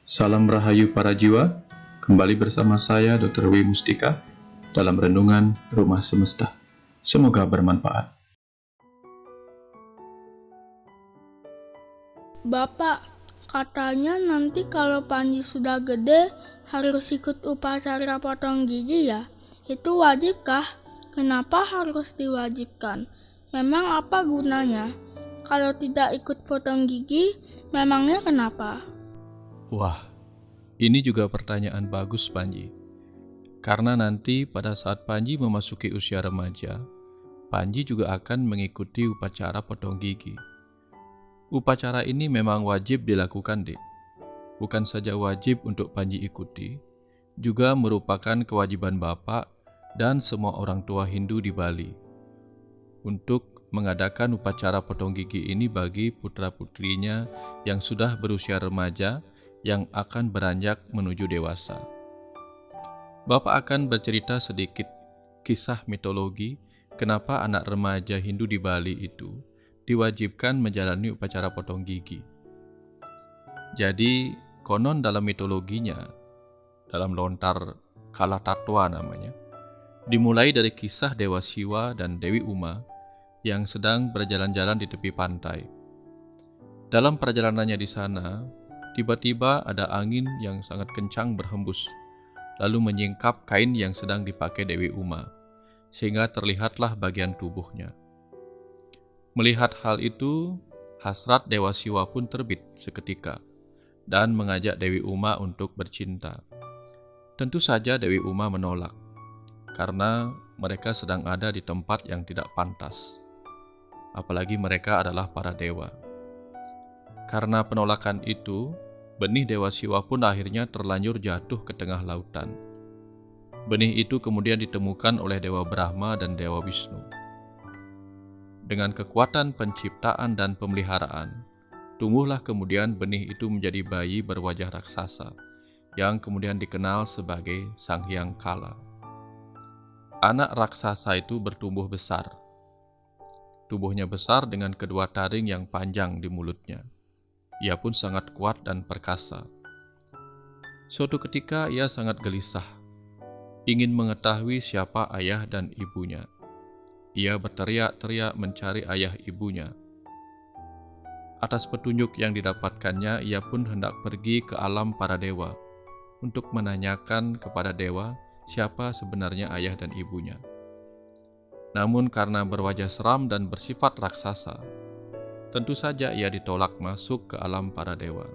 Salam Rahayu para jiwa, kembali bersama saya Dr. W. Mustika dalam Renungan Rumah Semesta. Semoga bermanfaat. Bapak, katanya nanti kalau Panji sudah gede harus ikut upacara potong gigi ya? Itu wajibkah? Kenapa harus diwajibkan? Memang apa gunanya? Kalau tidak ikut potong gigi, memangnya kenapa? Wah, ini juga pertanyaan bagus, Panji. Karena nanti pada saat Panji memasuki usia remaja, Panji juga akan mengikuti upacara potong gigi. Upacara ini memang wajib dilakukan, Dek. Bukan saja wajib untuk Panji ikuti, juga merupakan kewajiban Bapak dan semua orang tua Hindu di Bali untuk mengadakan upacara potong gigi ini bagi putra-putrinya yang sudah berusia remaja yang akan beranjak menuju dewasa. Bapak akan bercerita sedikit kisah mitologi kenapa anak remaja Hindu di Bali itu diwajibkan menjalani upacara potong gigi. Jadi, konon dalam mitologinya, dalam lontar Kalatatwa namanya, dimulai dari kisah Dewa Siwa dan Dewi Uma yang sedang berjalan-jalan di tepi pantai. Dalam perjalanannya di sana, tiba-tiba ada angin yang sangat kencang berhembus, lalu menyingkap kain yang sedang dipakai Dewi Uma, sehingga terlihatlah bagian tubuhnya. Melihat hal itu, hasrat Dewa Siwa pun terbit seketika, dan mengajak Dewi Uma untuk bercinta. Tentu saja Dewi Uma menolak, karena mereka sedang ada di tempat yang tidak pantas. Apalagi mereka adalah para dewa. Karena penolakan itu, benih Dewa Siwa pun akhirnya terlanjur jatuh ke tengah lautan. Benih itu kemudian ditemukan oleh Dewa Brahma dan Dewa Wisnu. Dengan kekuatan penciptaan dan pemeliharaan, tumbuhlah kemudian benih itu menjadi bayi berwajah raksasa, yang kemudian dikenal sebagai Sang Hyang Kala. Anak raksasa itu bertumbuh besar. Tubuhnya besar dengan kedua taring yang panjang di mulutnya. Ia pun sangat kuat dan perkasa. Suatu ketika ia sangat gelisah, ingin mengetahui siapa ayah dan ibunya. Ia berteriak-teriak mencari ayah ibunya. Atas petunjuk yang didapatkannya, ia pun hendak pergi ke alam para dewa untuk menanyakan kepada dewa siapa sebenarnya ayah dan ibunya. Namun karena berwajah seram dan bersifat raksasa, tentu saja ia ditolak masuk ke alam para dewa.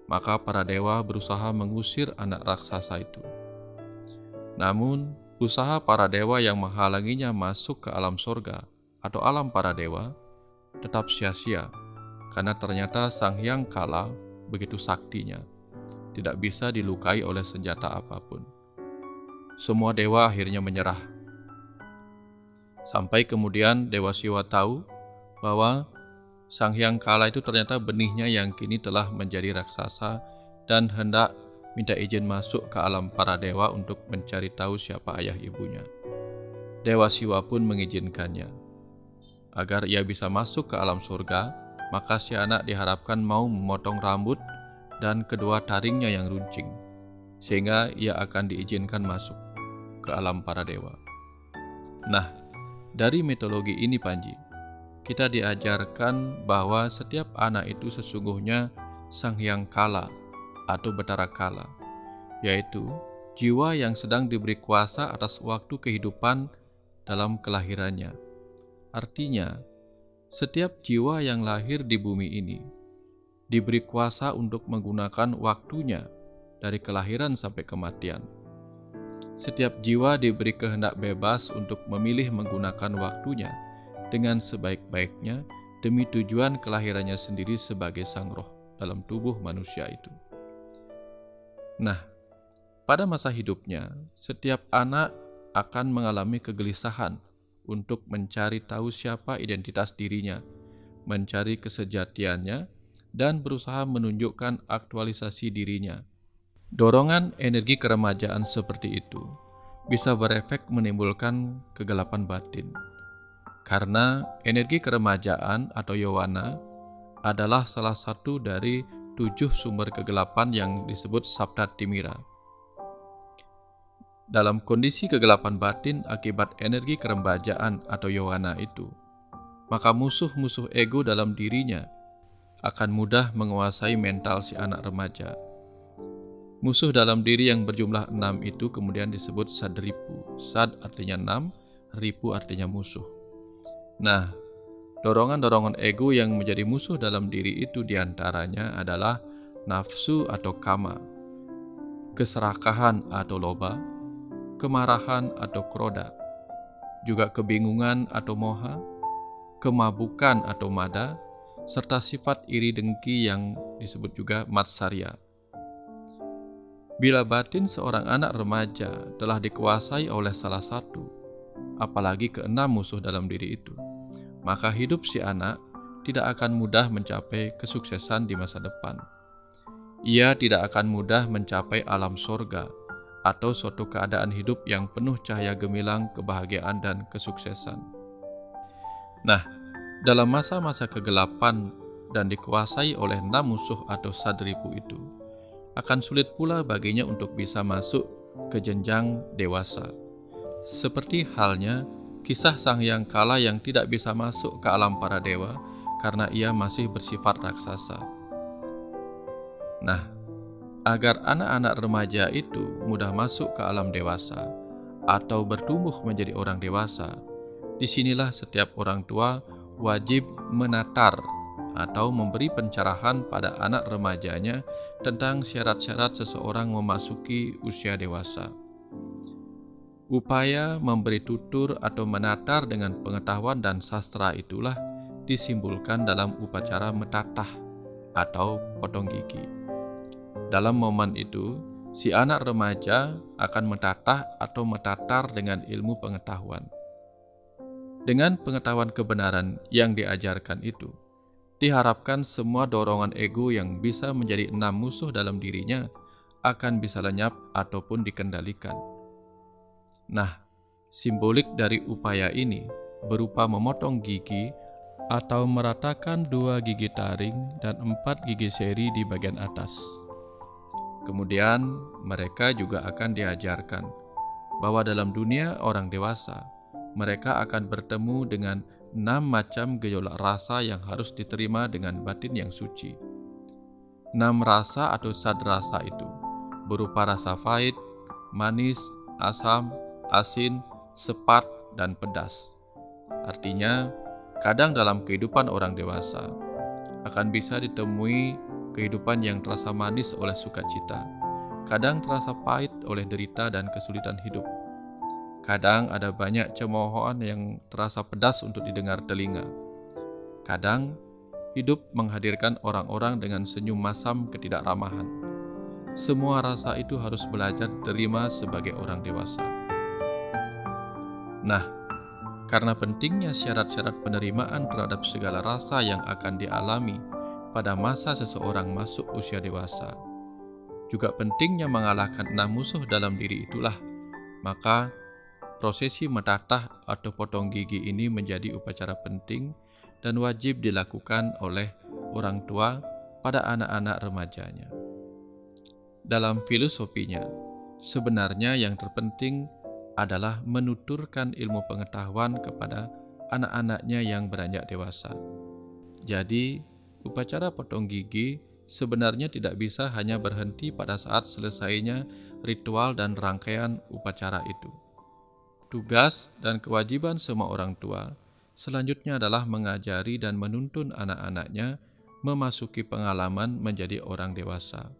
Maka para dewa berusaha mengusir anak raksasa itu. Namun, usaha para dewa yang menghalanginya masuk ke alam sorga atau alam para dewa tetap sia-sia, karena ternyata Sang Hyang Kala begitu saktinya, tidak bisa dilukai oleh senjata apapun. Semua dewa akhirnya menyerah. Sampai kemudian Dewa Siwa tahu bahwa Sang Hyang Kala itu ternyata benihnya yang kini telah menjadi raksasa dan hendak minta izin masuk ke alam para dewa untuk mencari tahu siapa ayah ibunya. Dewa Siwa pun mengizinkannya. Agar ia bisa masuk ke alam surga, maka si anak diharapkan mau memotong rambut dan kedua taringnya yang runcing, sehingga ia akan diizinkan masuk ke alam para dewa. Nah, dari mitologi ini, Panji, kita diajarkan bahwa setiap anak itu sesungguhnya Sang Hyang Kala atau Betara Kala, yaitu jiwa yang sedang diberi kuasa atas waktu kehidupan dalam kelahirannya. Artinya, setiap jiwa yang lahir di bumi ini diberi kuasa untuk menggunakan waktunya dari kelahiran sampai kematian. Setiap jiwa diberi kehendak bebas untuk memilih menggunakan waktunya dengan sebaik-baiknya demi tujuan kelahirannya sendiri sebagai sang roh dalam tubuh manusia itu. Nah, pada masa hidupnya, setiap anak akan mengalami kegelisahan untuk mencari tahu siapa identitas dirinya, mencari kesejatiannya, dan berusaha menunjukkan aktualisasi dirinya. Dorongan energi keremajaan seperti itu bisa berefek menimbulkan kegelapan batin. Karena energi keremajaan atau yawana adalah salah satu dari 7 sumber kegelapan yang disebut Sabda Timira. Dalam kondisi kegelapan batin akibat energi kerembajaan atau Yohana itu, maka musuh-musuh ego dalam dirinya akan mudah menguasai mental si anak remaja. Musuh dalam diri yang berjumlah 6 itu kemudian disebut sadripu. Sad artinya 6, ripu artinya musuh. Nah, dorongan-dorongan ego yang menjadi musuh dalam diri itu diantaranya adalah nafsu atau kama, keserakahan atau loba, kemarahan atau kroda, juga kebingungan atau moha, kemabukan atau mada, serta sifat iri dengki yang disebut juga matsarya. Bila batin seorang anak remaja telah dikuasai oleh salah satu, apalagi keenam musuh dalam diri itu, maka hidup si anak tidak akan mudah mencapai kesuksesan di masa depan. Ia tidak akan mudah mencapai alam sorga atau suatu keadaan hidup yang penuh cahaya gemilang kebahagiaan dan kesuksesan. Nah, dalam masa-masa kegelapan dan dikuasai oleh 6 musuh atau sadripu itu, akan sulit pula baginya untuk bisa masuk ke jenjang dewasa. Seperti halnya kisah Sang Hyang Kala yang tidak bisa masuk ke alam para dewa karena ia masih bersifat raksasa. Nah, agar anak-anak remaja itu mudah masuk ke alam dewasa atau bertumbuh menjadi orang dewasa, disinilah setiap orang tua wajib menatar atau memberi pencerahan pada anak remajanya tentang syarat-syarat seseorang memasuki usia dewasa. Upaya memberi tutur atau menatar dengan pengetahuan dan sastra itulah disimbolkan dalam upacara metatah atau potong gigi. Dalam momen itu, si anak remaja akan metatah atau metatar dengan ilmu pengetahuan. Dengan pengetahuan kebenaran yang diajarkan itu, diharapkan semua dorongan ego yang bisa menjadi 6 musuh dalam dirinya akan bisa lenyap ataupun dikendalikan. Nah, simbolik dari upaya ini berupa memotong gigi atau meratakan 2 gigi taring dan 4 gigi seri di bagian atas. Kemudian mereka juga akan diajarkan bahwa dalam dunia orang dewasa, mereka akan bertemu dengan 6 macam gejolak rasa yang harus diterima dengan batin yang suci. 6 rasa atau sadrasa itu berupa rasa pahit, manis, asam, asin, sepat, dan pedas. Artinya, kadang dalam kehidupan orang dewasa akan bisa ditemui kehidupan yang terasa manis oleh sukacita, kadang terasa pahit oleh derita dan kesulitan hidup. Kadang ada banyak cemoohan yang terasa pedas untuk didengar telinga. Kadang hidup menghadirkan orang-orang dengan senyum masam ketidakramahan. Semua rasa itu harus belajar diterima sebagai orang dewasa. Nah, karena pentingnya syarat-syarat penerimaan terhadap segala rasa yang akan dialami pada masa seseorang masuk usia dewasa, juga pentingnya mengalahkan 6 musuh dalam diri itulah, maka prosesi metatah atau potong gigi ini menjadi upacara penting dan wajib dilakukan oleh orang tua pada anak-anak remajanya. Dalam filosofinya, sebenarnya yang terpenting adalah menuturkan ilmu pengetahuan kepada anak-anaknya yang beranjak dewasa. Jadi, upacara potong gigi sebenarnya tidak bisa hanya berhenti pada saat selesainya ritual dan rangkaian upacara itu. Tugas dan kewajiban semua orang tua selanjutnya adalah mengajari dan menuntun anak-anaknya memasuki pengalaman menjadi orang dewasa.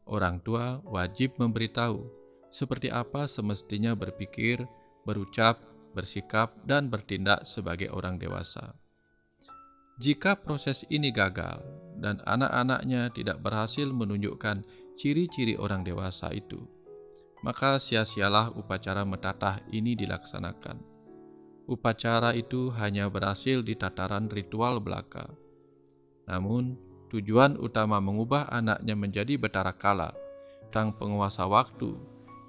Orang tua wajib memberitahu seperti apa semestinya berpikir, berucap, bersikap, dan bertindak sebagai orang dewasa. Jika proses ini gagal dan anak-anaknya tidak berhasil menunjukkan ciri-ciri orang dewasa itu, maka sia-sialah upacara metatah ini dilaksanakan. Upacara itu hanya berhasil di tataran ritual belaka. Namun, tujuan utama mengubah anaknya menjadi Betara Kala, sang penguasa waktu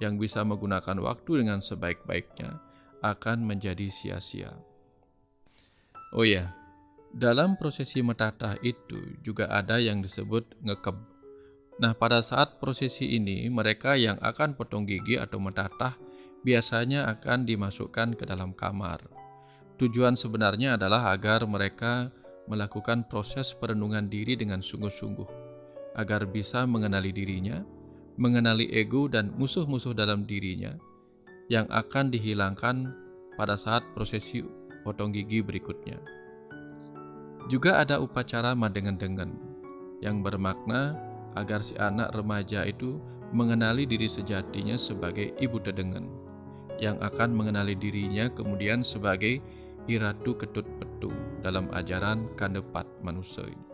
yang bisa menggunakan waktu dengan sebaik-baiknya, akan menjadi sia-sia. Oh ya, Dalam prosesi metatah itu juga ada yang disebut ngekeb. Nah, pada saat prosesi ini, mereka yang akan potong gigi atau metatah biasanya akan dimasukkan ke dalam kamar. Tujuan sebenarnya adalah agar mereka melakukan proses perenungan diri dengan sungguh-sungguh, agar bisa mengenali dirinya, mengenali ego dan musuh-musuh dalam dirinya yang akan dihilangkan pada saat prosesi potong gigi berikutnya. Juga ada upacara madengen-dengen yang bermakna agar si anak remaja itu mengenali diri sejatinya sebagai ibu tedengen, yang akan mengenali dirinya kemudian sebagai iratu ketut petu dalam ajaran kandepat manusia ini.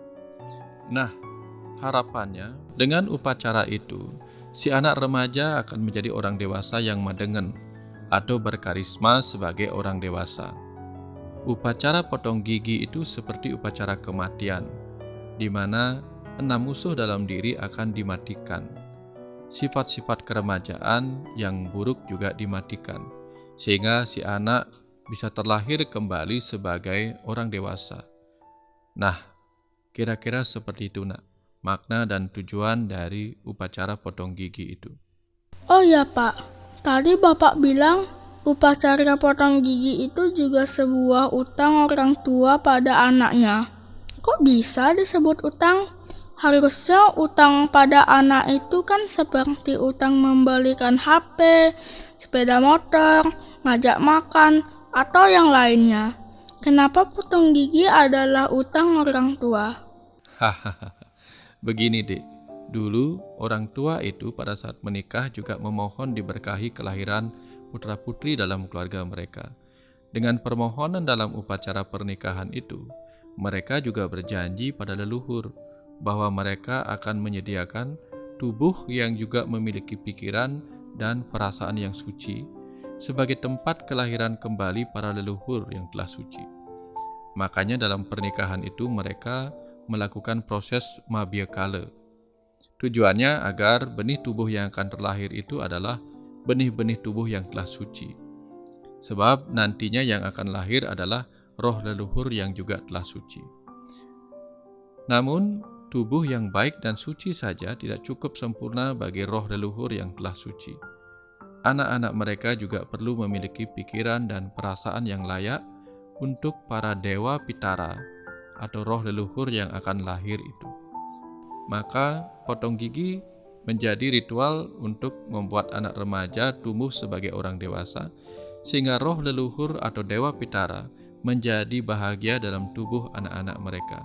Nah, harapannya dengan upacara itu, si anak remaja akan menjadi orang dewasa yang madengen atau berkarisma sebagai orang dewasa. Upacara potong gigi itu seperti upacara kematian, di mana 6 musuh dalam diri akan dimatikan. Sifat-sifat keremajaan yang buruk juga dimatikan, sehingga si anak bisa terlahir kembali sebagai orang dewasa. Nah, kira-kira seperti itu nak, makna dan tujuan dari upacara potong gigi itu. Oh ya Pak, tadi Bapak bilang upacara potong gigi itu juga sebuah utang orang tua pada anaknya. Kok bisa disebut utang? Harusnya utang pada anak itu kan seperti utang membelikan HP, sepeda motor, ngajak makan, atau yang lainnya. Kenapa potong gigi adalah utang orang tua? Hahaha, begini dek, dulu orang tua itu pada saat menikah juga memohon diberkahi kelahiran putra-putri dalam keluarga mereka. Dengan permohonan dalam upacara pernikahan itu, mereka juga berjanji pada leluhur bahwa mereka akan menyediakan tubuh yang juga memiliki pikiran dan perasaan yang suci sebagai tempat kelahiran kembali para leluhur yang telah suci. Makanya dalam pernikahan itu mereka melakukan proses mabiakala. Tujuannya agar benih tubuh yang akan terlahir itu adalah benih-benih tubuh yang telah suci. Sebab nantinya yang akan lahir adalah roh leluhur yang juga telah suci. Namun, tubuh yang baik dan suci saja tidak cukup sempurna bagi roh leluhur yang telah suci. Anak-anak mereka juga perlu memiliki pikiran dan perasaan yang layak untuk para dewa pitara atau roh leluhur yang akan lahir itu. Maka potong gigi menjadi ritual untuk membuat anak remaja tumbuh sebagai orang dewasa, sehingga roh leluhur atau dewa pitara menjadi bahagia dalam tubuh anak-anak mereka.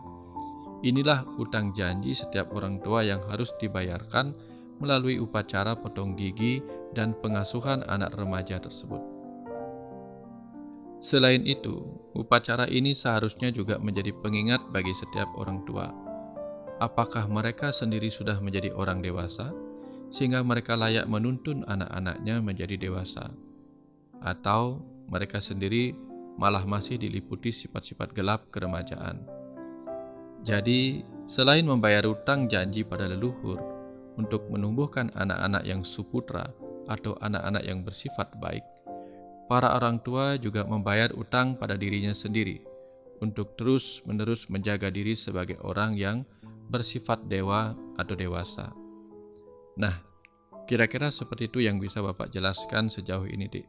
Inilah utang janji setiap orang tua yang harus dibayarkan melalui upacara potong gigi dan pengasuhan anak remaja tersebut. Selain itu, upacara ini seharusnya juga menjadi pengingat bagi setiap orang tua. Apakah mereka sendiri sudah menjadi orang dewasa, sehingga mereka layak menuntun anak-anaknya menjadi dewasa? Atau mereka sendiri malah masih diliputi sifat-sifat gelap keremajaan? Jadi, selain membayar utang janji pada leluhur untuk menumbuhkan anak-anak yang suputra atau anak-anak yang bersifat baik, para orang tua juga membayar utang pada dirinya sendiri untuk terus-menerus menjaga diri sebagai orang yang bersifat dewa atau dewasa. Nah, kira-kira seperti itu yang bisa Bapak jelaskan sejauh ini, Dik.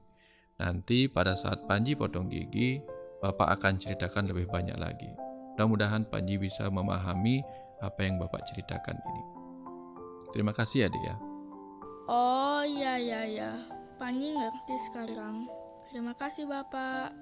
Nanti pada saat Panji potong gigi, Bapak akan ceritakan lebih banyak lagi. Mudah-mudahan Panji bisa memahami apa yang Bapak ceritakan ini. Terima kasih ya, Dik ya. Oh iya. Panji ngerti sekarang. Terima kasih Bapak.